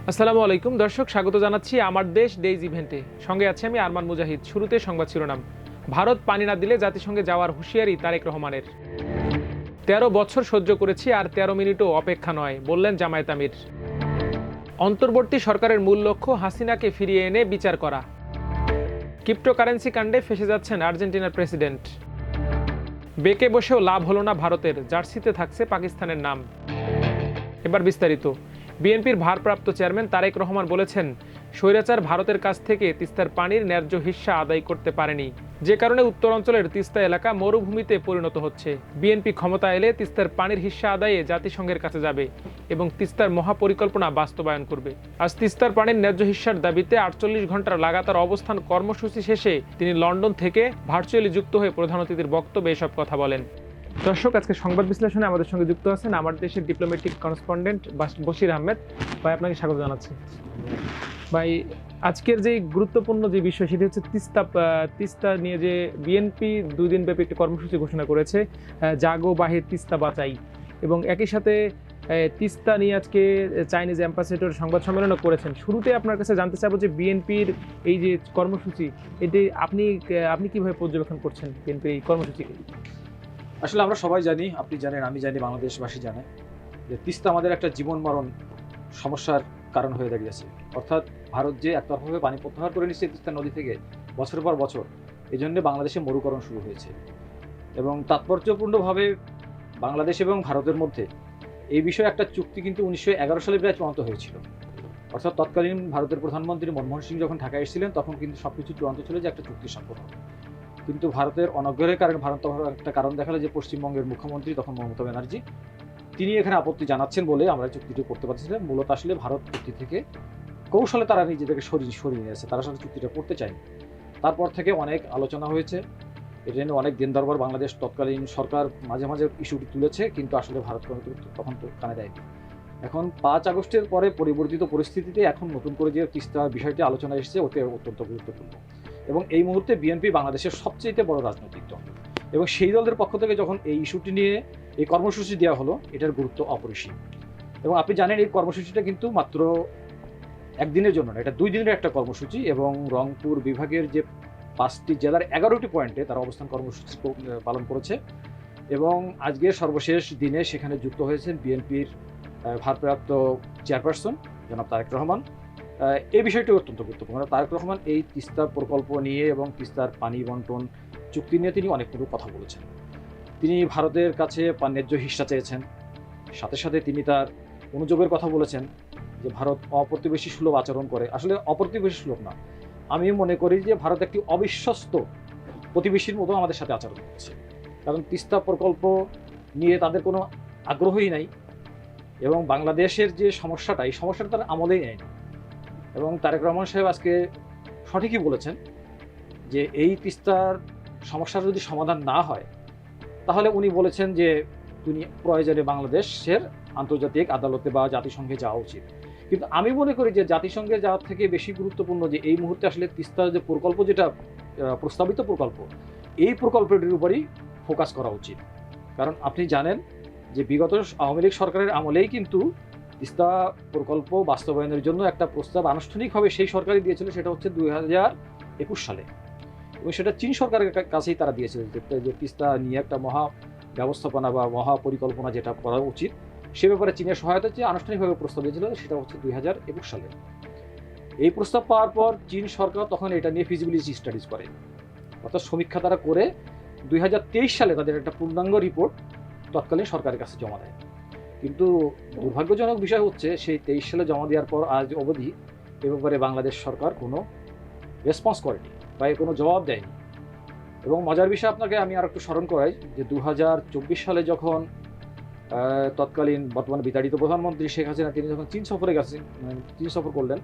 আসসালামু আলাইকুম দর্শক, স্বাগত জানাচ্ছি আমার দেশ ডেইজ ইভেন্টে। সঙ্গে আছি আমি আরমান মুজাহিদ। শুরুতে সংবাদ শিরোনাম। ভারত পানি না দিলে জাতিসংঘে যাওয়ার হুঁশিয়ারি তারেক রহমানের। ১৩ বছর সহ্য করেছি, আর ১৩ মিনিটও অপেক্ষা নয়, বললেন জামায়াত আমির। অন্তর্বর্তী সরকারের মূল লক্ষ্য হাসিনাকে ফিরিয়ে এনে বিচার করা। ক্রিপ্টোকারেন্সি কাণ্ডে ফেঁসে যাচ্ছেন আর্জেন্টিনার প্রেসিডেন্ট। বেঁকে বসেও লাভ হলো না ভারতের, জার্সিতে থাকছে পাকিস্তানের নাম। এবার বিস্তারিত। বিএনপির ভারপ্রাপ্ত চেয়ারম্যান তারেক রহমান বলেছেন, স্বৈরাচার ভারতের কাছ থেকে তিস্তার পানির ন্যায্য হিস্সা আদায় করতে পারেনি, যে কারণে উত্তরাঞ্চলের তিস্তা এলাকা মরুভূমিতে পরিণত হচ্ছে। বিএনপি ক্ষমতা এলে তিস্তার পানির হিস্সা আদায়ে জাতিসংঘের কাছে যাবে এবং তিস্তার মহাপরিকল্পনা বাস্তবায়ন করবে। আজ তিস্তার পানির ন্যায্য হিস্সার দাবিতে ৪৮ ঘন্টার লাগাতার অবস্থান কর্মসূচি শেষে তিনি লন্ডন থেকে ভার্চুয়ালি যুক্ত হয়ে প্রধান অতিথির বক্তব্যে এসব কথা বলেন। দর্শক, আজকে সংবাদ বিশ্লেষণে আমাদের সঙ্গে যুক্ত আছেন আমার দেশের ডিপ্লোম্যাটিক করেসপন্ডেন্ট বশির আহমেদ ভাই। আপনাকে স্বাগত জানাচ্ছি ভাই। আজকের যে গুরুত্বপূর্ণ যে বিষয়, সেটি হচ্ছে তিস্তা নিয়ে যে বিএনপি ২ দিন ব্যাপী একটি কর্মসূচি ঘোষণা করেছে, জাগো বাহে তিস্তা বাঁচাই, এবং একই সাথে তিস্তা নিয়ে আজকে চাইনিজ অ্যাম্বাসেডর সংবাদ সম্মেলনও করেছেন। শুরুতে আপনার কাছে জানতে চাইবো যে বিএনপির এই যে কর্মসূচি, এটি আপনি কিভাবে পর্যবেক্ষণ করছেন বিএনপির এই কর্মসূচিকে? আসলে আমরা সবাই জানি, আপনি জানেন, আমি জানি, বাংলাদেশবাসী জানে যে তিস্তা আমাদের একটা জীবন মরণ সমস্যার কারণ হয়ে দাঁড়িয়েছে। অর্থাৎ ভারত যে একতরফাভাবে পানি প্রত্যাহার করে নিচ্ছে তিস্তা নদী থেকে বছরের পর বছর, এই জন্য বাংলাদেশে মরুকরণ শুরু হয়েছে। এবং তাৎপর্যপূর্ণভাবে বাংলাদেশ এবং ভারতের মধ্যে এই বিষয়ে একটা চুক্তি কিন্তু ১৯১১ সালে প্রায় চূড়ান্ত হয়েছিল। অর্থাৎ তৎকালীন ভারতের প্রধানমন্ত্রী মনমোহন সিং যখন ঢাকায় এসেছিলেন, তখন কিন্তু সবকিছু চূড়ান্ত ছিল যে একটা চুক্তি স্বাক্ষর হবে। কিন্তু ভারতের অনগ্রহের কারণে, ভারত একটা কারণ দেখালো যে পশ্চিমবঙ্গের মুখ্যমন্ত্রী তখন মমতা ব্যানার্জি, তিনি এখানে আপত্তি জানাচ্ছেন বলে আমরা চুক্তিটি করতে পারছিলাম। মূলত আসলে ভারত চুক্তি থেকে কৌশলে তারা নিজেদেরকে সরিয়ে নিয়েছে, তারা আসলে চুক্তিটা করতে চায়নি। তারপর থেকে অনেক আলোচনা হয়েছে, এটা নিয়ে অনেক দিন দরবার বাংলাদেশ তৎকালীন সরকার মাঝে মাঝে ইস্যুটি তুলেছে, কিন্তু আসলে ভারত তখন তো কানে দেয়নি। এখন ৫ আগস্টের পরে পরিবর্তিত পরিস্থিতিতে এখন নতুন করে যে তিস্তা বিষয়টি আলোচনা এসেছে, ওতে অত্যন্ত গুরুত্বপূর্ণ। এবং এই মুহূর্তে বিএনপি বাংলাদেশের সবচেয়ে বড় রাজনৈতিক দল, এবং সেই দলের পক্ষ থেকে যখন এই ইস্যুটি নিয়ে এই কর্মসূচি দেওয়া হলো, এটার গুরুত্ব অপরিসীম। এবং আপনি জানেন এই কর্মসূচিটা কিন্তু মাত্র একদিনের জন্য না, এটা ২ দিনের একটা কর্মসূচি, এবং রংপুর বিভাগের যে ৫টি জেলার ১১টি পয়েন্টে তারা অবস্থান কর্মসূচি পালন করেছে। এবং আজকের সর্বশেষ দিনে সেখানে যুক্ত হয়েছেন বিএনপির ভারপ্রাপ্ত চেয়ারপারসন জনাব তারেক রহমান। এই বিষয়টি অত্যন্ত গুরুত্বপূর্ণ। তারেক রহমান এই তিস্তা প্রকল্প নিয়ে এবং তিস্তার পানি বন্টন চুক্তি নিয়ে তিনি অনেকগুলো কথা বলেছেন। তিনি ভারতের কাছে ন্যায্য হিস্সা চেয়েছেন, সাথে সাথে তিনি তার অনুযোগের কথা বলেছেন যে ভারত অপ্রতিবেশী সুলভ আচরণ করে। আসলে অপ্রতিবেশী সুলভ না, আমি মনে করি যে ভারত একটি অবিশ্বস্ত প্রতিবেশীর মতো আমাদের সাথে আচরণ করছে। কারণ তিস্তা প্রকল্প নিয়ে তাদের কোনো আগ্রহই নাই, এবং বাংলাদেশের যে সমস্যাটা, এই সমস্যাটা তারা আমলেই নেয়নি। এবং তারেক রহমান সাহেব আজকে সঠিকই বলেছেন যে এই তিস্তার সমস্যার যদি সমাধান না হয়, তাহলে উনি বলেছেন যে তিনি প্রয়োজনে বাংলাদেশের আন্তর্জাতিক আদালতে বা জাতিসংঘে যাওয়া উচিত। কিন্তু আমি মনে করি যে জাতিসংঘে যাওয়ার থেকে বেশি গুরুত্বপূর্ণ যে এই মুহূর্তে আসলে তিস্তার যে প্রকল্প, যেটা প্রস্তাবিত প্রকল্প, এই প্রকল্পটির উপরই ফোকাস করা উচিত। কারণ আপনি জানেন যে বিগত আওয়ামী লীগ সরকারের আমলেই কিন্তু তিস্তা প্রকল্প বাস্তবায়নের জন্য একটা প্রস্তাব আনুষ্ঠানিকভাবে সেই সরকারই দিয়েছিল, সেটা হচ্ছে ২০২১ সালে, এবং সেটা চীন সরকারের কাছেই তারা দিয়েছিল যে তিস্তা নিয়ে একটা মহা ব্যবস্থাপনা বা মহা পরিকল্পনা যেটা করা উচিত, সে ব্যাপারে চীনের সহায়তা চেয়ে আনুষ্ঠানিকভাবে প্রস্তাব দিয়েছিল, সেটা হচ্ছে ২০২১ সালে। এই প্রস্তাব পাওয়ার পর চীন সরকার তখন এটা নিয়ে ফিজিবিলিটি স্টাডিজ করে, অর্থাৎ সমীক্ষা তারা করে ২০২৩ সালে তাদের একটা পূর্ণাঙ্গ রিপোর্ট তৎকালীন সরকারের কাছে জমা দেয়। কিন্তু দুর্ভাগ্যজনক বিষয় হচ্ছে সেই ২৩ সালে জমা দেওয়ার পর আজ অবধি এ ব্যাপারে বাংলাদেশ সরকার কোনো রেসপন্স করেনি বা কোনো জবাব দেয়নি। এবং মজার বিষয় আপনাকে আমি আর একটু স্মরণ করাই যে ২০২৪ সালে যখন তৎকালীন বর্তমানে বিতাড়িত প্রধানমন্ত্রী শেখ হাসিনা তিনি যখন চীন সফর করলেন,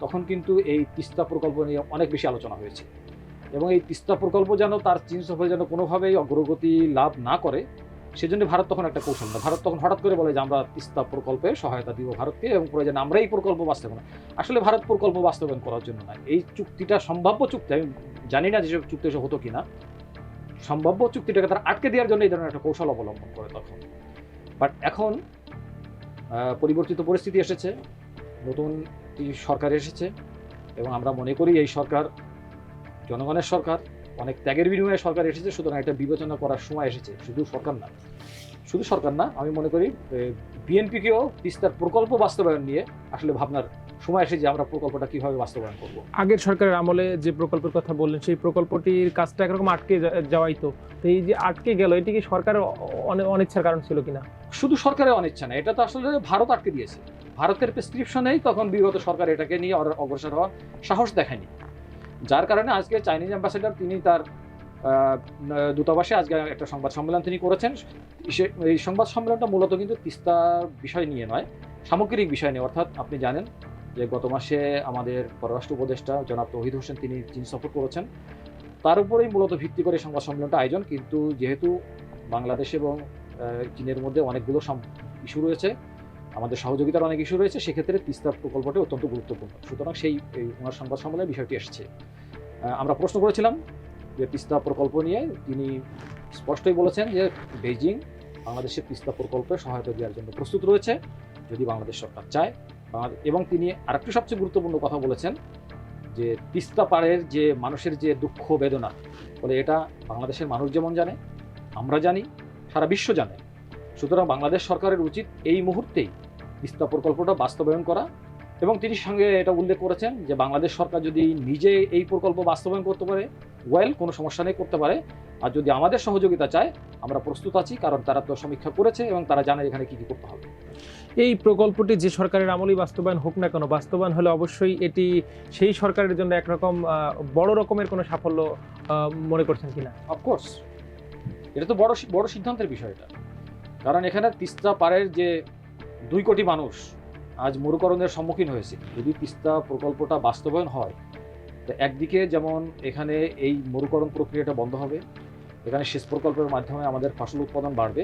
তখন কিন্তু এই তিস্তা প্রকল্প নিয়ে অনেক বেশি আলোচনা হয়েছে। এবং এই তিস্তা প্রকল্প যেন তার চীন সফরে যেন কোনোভাবেই অগ্রগতি লাভ না করে, সেজন্য ভারত তখন একটা কৌশল না, ভারত তখন হঠাৎ করে বলে যে আমরা তিস্তা প্রকল্পে সহায়তা দিব ভারতকে, এবং প্রয়োজনে আমরা এই প্রকল্প বাস্তবায়ন। আসলে ভারত প্রকল্প বাস্তবায়ন করার জন্য নয়, এই চুক্তিটা সম্ভাব্য চুক্তি, আমি জানি না যেসব চুক্তি এসব হতো কিনা, সম্ভাব্য চুক্তিটাকে তারা আটকে দেওয়ার জন্য এই ধরনের একটা কৌশল অবলম্বন করে তখন। বাট এখন পরিবর্তিত পরিস্থিতি এসেছে, নতুন সরকার এসেছে এবং আমরা মনে করি এই সরকার জনগণের সরকার, অনেক ত্যাগের বিনিময়ে সরকার এসেছে। সুতরাং এটা বিবেচনা করার সময় এসেছে। শুধু সরকার না, আমি মনে করি বিএনপিকেও তিস্তার প্রকল্প বাস্তবায়ন নিয়ে আসলে ভাবনার সময় এসেছে যে আমরা প্রকল্পটা কিভাবে বাস্তবায়ন করব। আগের সরকারের আমলে যে প্রকল্পের কথা বললেন সেই প্রকল্পটির কাজটা একরকম আটকে যাওয়াই তো এই যে আটকে গেল, এটি কি সরকারের অনিচ্ছার কারণ ছিল কিনা? শুধু সরকারের অনিচ্ছা না, এটা তো আসলে ভারত আটকে দিয়েছে। ভারতের প্রেসক্রিপশনেই তখন বিগত সরকার এটাকে নিয়ে অগ্রসর হওয়ার সাহস দেখায়নি, যার কারণে আজকে চাইনিজ অ্যাম্বাসেডর তিনি তার দূতাবাসে আজকে একটা সংবাদ সম্মেলন তিনি করেছেন। এই সংবাদ সম্মেলনটা মূলত কিন্তু তিস্তার বিষয় নিয়ে নয়, সামগ্রিক বিষয় নিয়ে। অর্থাৎ আপনি জানেন যে গত মাসে আমাদের পররাষ্ট্র উপদেষ্টা জনাব তৌহিদ হোসেন তিনি চীন সফর করেছেন, তার উপরেই মূলত ভিত্তি করে সংবাদ সম্মেলনটা আয়োজন। কিন্তু যেহেতু বাংলাদেশ এবং চীনের মধ্যে অনেকগুলো ইস্যু রয়েছে, আমাদের সহযোগিতার অনেক ইস্যু রয়েছে, সেক্ষেত্রে তিস্তা প্রকল্পটি অত্যন্ত গুরুত্বপূর্ণ। সুতরাং ওনার সংবাদ সম্মেলনে বিষয়টি এসেছে। আমরা প্রশ্ন করেছিলাম যে তিস্তা প্রকল্প নিয়ে, তিনি স্পষ্টই বলেছেন যে বেইজিং বাংলাদেশের তিস্তা প্রকল্পে সহায়তা দেওয়ার জন্য প্রস্তুত রয়েছে যদি বাংলাদেশ সরকার চায়। এবং তিনি আরেকটি সবচেয়ে গুরুত্বপূর্ণ কথা বলেছেন যে তিস্তা পাড়ের যে মানুষের যে দুঃখ বেদনা, বলে এটা বাংলাদেশের মানুষ যেমন জানে, আমরা জানি, সারা বিশ্ব জানে। সুতরাং বাংলাদেশ সরকারের উচিত এই মুহূর্তেই তিস্তা প্রকল্পটা বাস্তবায়ন করা। এবং তিনি সঙ্গে এটা উল্লেখ করেছেন যে বাংলাদেশ সরকার যদি নিজে এই প্রকল্প বাস্তবায়ন করতে পারে, কোনো সমস্যা নেই, করতে পারে। আর যদি আমাদের সহযোগিতা চায়, আমরা প্রস্তুত আছি, কারণ তারা তো সমীক্ষা করেছে এবং তারা জানে এখানে কি কি করতে হবে। এই প্রকল্পটি যে সরকারের আমলেই বাস্তবায়ন হোক না কেন, বাস্তবায়ন হলে অবশ্যই এটি সেই সরকারের জন্য একরকম বড় রকমের কোনো সাফল্য মনে করছেন কিনা? অফকোর্স, এটা তো বড় সিদ্ধান্তের বিষয় এটা। কারণ এখানে তিস্তা পাড়ের যে 2 কোটি মানুষ আজ মরুকরণের সম্মুখীন হয়েছে, যদি তিস্তা প্রকল্পটা বাস্তবায়ন হয়, তো একদিকে যেমন এখানে এই মরুকরণ প্রক্রিয়াটা বন্ধ হবে, এখানে সেচ প্রকল্পের মাধ্যমে আমাদের ফসল উৎপাদন বাড়বে,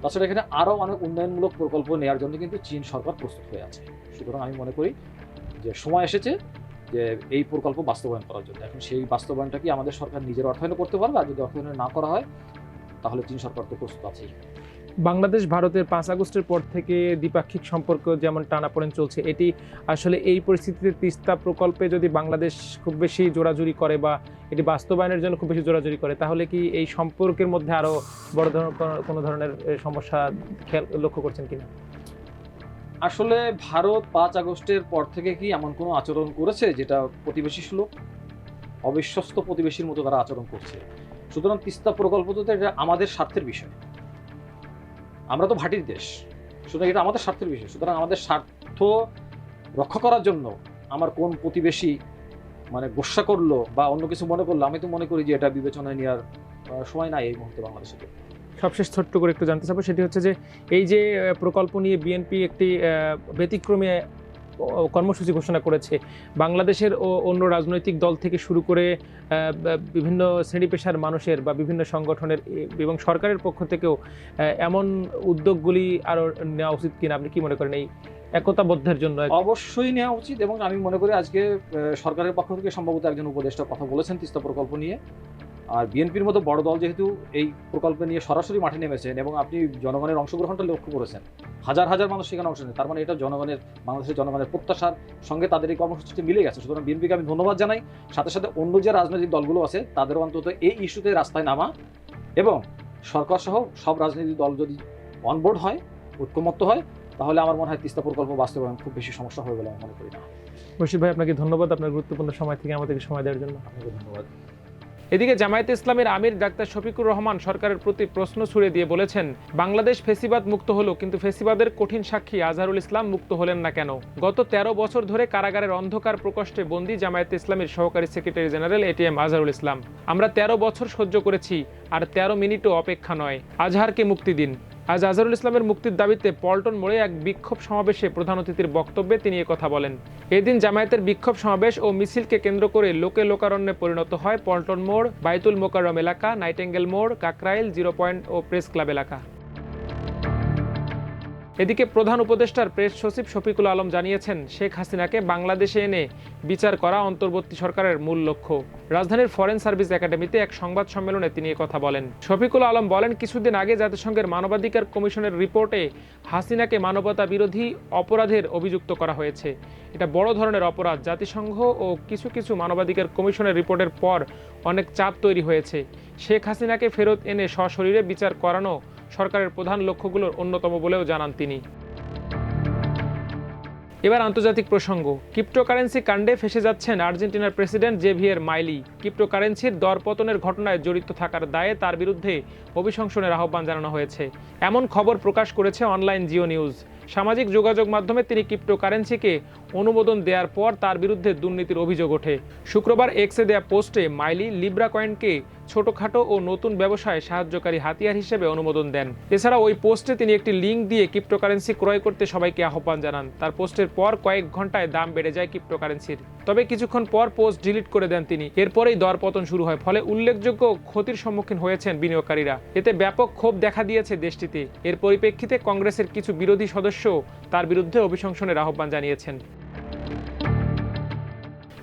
তাছাড়া এখানে আরও অনেক উন্নয়নমূলক প্রকল্প নেওয়ার জন্য কিন্তু চীন সরকার প্রস্তুত হয়ে আছে। সুতরাং আমি মনে করি যে সময় এসেছে যে এই প্রকল্প বাস্তবায়ন করার জন্য। এখন সেই বাস্তবায়নটা কি আমাদের সরকার নিজের অর্থায়নে করতে পারবে? আর যদি অর্থায়নে না করা হয়, তাহলে চীন সরকার তো প্রস্তুত আছেই। বাংলাদেশ ভারতের 5 আগস্টের পর থেকে দ্বিপাক্ষিক সম্পর্ক যেমন টানাপোড়েন চলছে, এটি আসলে এই পরিস্থিতিতে তিস্তা প্রকল্পে যদি বাংলাদেশ খুব বেশি জোরাজুরি করে বা এটি বাস্তবায়নের জন্য খুব বেশি জোরাজুরি করে, তাহলে কি এই সম্পর্কের মধ্যে আরও বড় ধরনের কোনো ধরনের সমস্যা লক্ষ্য করছেন কিনা? আসলে ভারত 5 আগস্টের পর থেকে কি এমন কোনো আচরণ করেছে যেটা প্রতিবেশী সুলভ? অবিশ্বস্ত প্রতিবেশীর মতো তারা আচরণ করছে। সুতরাং তিস্তা প্রকল্প তো এটা আমাদের স্বার্থের বিষয়, আমরা তো ভাটির দেশ, সুতরাং এটা আমাদের স্বার্থের বিষয়। সুতরাং আমাদের স্বার্থ রক্ষা করার জন্য আমার কোন প্রতিবেশী গোসা করলো বা অন্য কিছু মনে করলো, আমি তো মনে করি যে এটা বিবেচনায় নেওয়ার সময় নাই এই মুহূর্তে বাংলাদেশের। সবশেষ ছোট্ট করে একটু জানতে চাবো, সেটি হচ্ছে যে এই যে প্রকল্প নিয়ে বিএনপি একটি ব্যতিক্রমী কর্মসূচি ঘোষণা করেছে, বাংলাদেশের ও অন্য রাজনৈতিক দল থেকে শুরু করে বিভিন্ন শ্রেণী পেশার মানুষের বা বিভিন্ন সংগঠনের এবং সরকারের পক্ষ থেকেও এমন উদ্যোগগুলি আরও নেওয়া উচিত কিনা? আপনি কি মনে করেন এই একতাবদ্ধের জন্য? অবশ্যই নেওয়া উচিত, এবং আমি মনে করি আজকে সরকারের পক্ষ থেকে সম্ভবত একজন উপদেষ্টা কথা বলেছেন তিস্তা প্রকল্প নিয়ে। আর বিএনপির মতো বড় দল যেহেতু এই প্রকল্প নিয়ে সরাসরি মাঠে নেমেছেন এবং আপনি জনগণের অংশগ্রহণটা লক্ষ্য করেছেন, হাজার হাজার মানুষ সেখানে অংশ নেন, তার মানে এটা বাংলাদেশের জনগণের প্রত্যাশার সঙ্গে তাদের এই কর্মসূচিতে মিলে গেছে। সুতরাং বিএনপিকে আমি ধন্যবাদ জানাই। সাথে সাথে অন্য যে রাজনৈতিক দলগুলো আছে তাদেরও অন্তত এই ইস্যুতে রাস্তায় নামা, এবং সরকার সহ সব রাজনৈতিক দল যদি অনবোর্ড হয়, ঐক্যমত্য হয়, তাহলে আমার মনে হয় তিস্তা প্রকল্প বাস্তবায়ন খুব বেশি সমস্যা হবে বলে আমি মনে করি না। বশির ভাই, আপনাকে ধন্যবাদ আপনার গুরুত্বপূর্ণ সময় থেকে আমাদেরকে সময় দেওয়ার জন্য। আপনাকে ধন্যবাদ। এদিকে জামায়াতে ইসলামের আমির ডাক্তার শফিকুর রহমান সরকারের প্রতি প্রশ্ন ছুড়ে দিয়ে বলেছেন, বাংলাদেশ ফেসিবাদ মুক্ত হলো, কিন্তু ফেসিবাদের কঠিন সাক্ষী আজহারুল ইসলাম মুক্ত হলেন না কেন? গত 13 বছর ধরে কারাগারের অন্ধকার প্রকোষ্ঠে বন্দী জামায়াতে ইসলামের সহকারী secretary general ATM Azharul Islam. আমরা 13 বছর সহ্য করেছি, আর 13 মিনিটও অপেক্ষা নয়। আজহারকে মুক্তি দিন। আজ আজহারুল ইসলামের মুক্তির দাবিতে পল্টন মোড়ে এক বিক্ষোভ সমাবেশে প্রধান অতিথির বক্তব্যে তিনি কথা বলেন। এদিন জামায়াতের বিক্ষোভ সমাবেশ ও মিছিলকে কেন্দ্র করে লোকে লোকারণ্যে পরিণত হয় পল্টন মোড়, বাইতুল মোকাররম এলাকা, নাইটেঙ্গেল মোড়, কাকরাইল, 0 পয়েন্ট ও প্রেস ক্লাব এলাকা। এদিকে প্রধান উপদেষ্টার প্রেস সচিব শফিকুল আলম জানিয়েছেন, শেখ হাসিনাকে বাংলাদেশে এনে বিচার করা অন্তর্বর্তী সরকারের মূল লক্ষ্য। রাজধানীর ফরেন সার্ভিস একাডেমিতে এক সংবাদ সম্মেলনে তিনি কথা বলেন। শফিকুল আলম বলেন, কিছুদিন আগে জাতিসংঘের মানবাধিকার কমিশনের রিপোর্টে হাসিনাকে মানবতা বিরোধী অপরাধের অভিযুক্ত করা হয়েছে। এটা বড় ধরনের অপরাধ। জাতিসংঘ ও কিছু মানবাধিকার কমিশনের রিপোর্টের পর অনেক চাপ তৈরি হয়েছে। শেখ হাসিনাকে ফেরত এনে সশরীরে বিচার করানো সরকারের প্রধান লক্ষ্যগুলোর অন্যতম বলেও জানান তিনি। এবার আন্তর্জাতিক প্রসঙ্গ। ক্রিপ্টোকারেন্সি কাণ্ডে ফেঁসে যাচ্ছেন আর্জেন্টিনার প্রেসিডেন্ট জেভিয়ের মাইলি। ক্রিপ্টোকারেন্সির দরপতনের ঘটনায় জড়িত থাকার দায়ে তার বিরুদ্ধে অভিশংসনের আহ্বান জানানো হয়েছে, এমন খবর প্রকাশ করেছে অনলাইন জিও নিউজ। সামাজিক যোগাযোগ মাধ্যমে তিনি ক্রিপ্টোকারেন্সিকে অনুমোদন দেওয়ার পর তার বিরুদ্ধে দুর্নীতির অভিযোগ ওঠে। শুক্রবার এক্সে দেয়া পোস্টে মাইলি লিব্রা কয়েনকে ছোটখাটো ও নতুন ব্যবসায় সাহায্যকারী হাতিয়ার হিসেবে অনুমোদন দেন। এছাড়া ওই পোস্টে তিনি একটি লিঙ্ক দিয়ে ক্রিপ্টোকারেন্সি ক্রয় করতে সবাইকে আহ্বান জানান। তার পোস্টের পর কয়েক ঘন্টায় দাম বেড়ে যায় ক্রিপ্টোকারেন্সির। তবে কিছুক্ষণ পর পোস্ট ডিলিট করে দেন তিনি। এরপরেই দরপতন শুরু হয়, ফলে উল্লেখযোগ্য ক্ষতির সম্মুখীন হয়েছেন বিনিয়োগকারীরা। এতে ব্যাপক ক্ষোভ দেখা দিয়েছে দেশটিতে। এর পরিপ্রেক্ষিতে কংগ্রেসের কিছু বিরোধী সদস্য তার বিরুদ্ধে অভিশংসনের আহ্বান জানিয়েছেন।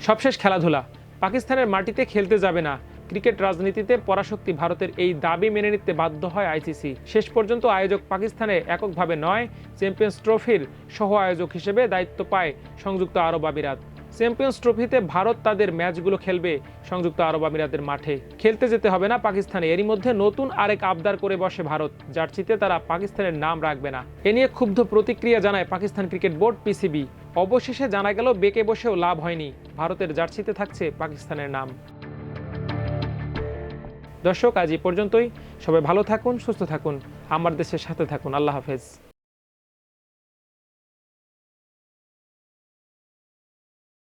সবশেষ খেলাধুলা। পাকিস্তানের মাটিতে খেলতে যাবে না। ক্রিকেট রাজনীতিতে পরাশক্তি ভারতের এই দাবি মেনে নিতে বাধ্য হয় আইসিসি। শেষ পর্যন্ত আয়োজক পাকিস্তানে এককভাবে নয়, চ্যাম্পিয়ন্স ট্রফির সহ আয়োজক হিসেবে দায়িত্ব পায় সংযুক্ত আরব আমিরাত। চ্যাম্পিয়ন্স ট্রফিতে ভারত তাদের ম্যাচগুলো খেলবে সংযুক্ত আরব আমিরাতের মাঠে। খেলতে যেতে হবে না পাকিস্তানে। এরই মধ্যে নতুন আরেক আবদার করে বসে ভারত। জার্সিতে তারা পাকিস্তানের নাম রাখবে না। এ নিয়ে ক্ষুব্ধ প্রতিক্রিয়া জানায় পাকিস্তান ক্রিকেট বোর্ড পিসিবি। অবশেষে জানা গেল বেঁকে বসেও লাভ হয়নি, ভারতের জার্সিতে থাকছে পাকিস্তানের নাম। দর্শক, আজ এই পর্যন্তই। সবাই ভালো থাকুন, সুস্থ থাকুন, আমার দেশের সাথে থাকুন। আল্লাহ হাফেজ।